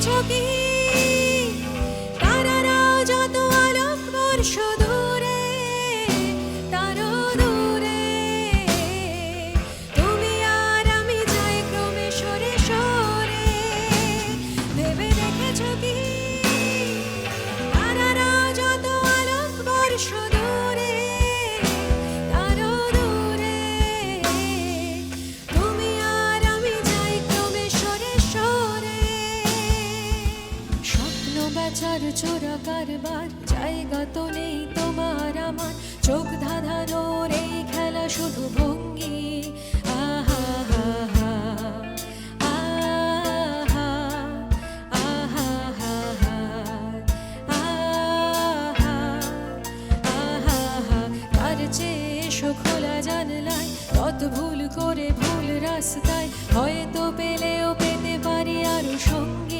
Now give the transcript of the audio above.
দেখেছো কি তারারাও যত আলোক বর্ষ দূরে, তারও দূরে তুমি আর আমি যাই ক্রমে সরে সরে। ভেবে দেখেছো কি তারারাও যত আলোক বর্ষ দূরে, তারও দূরে তুমি আর আমি যাই ক্রমে সরে সরে। স্বপ্ন বেচার চোরা কারবার জায়গা তো নেই তোমার আমার, চোখ ধাঁধানোর এই খেলা শুধু ভঙ্গি। আহা হা হা আহা আহা হা হা আহা আহা। তার চেয়ে এসো খোলা জানলায়, কত ভুল করে ভুল রাস্তায়, হয়তো পেলেও পেতে পারি আরো সঙ্গী।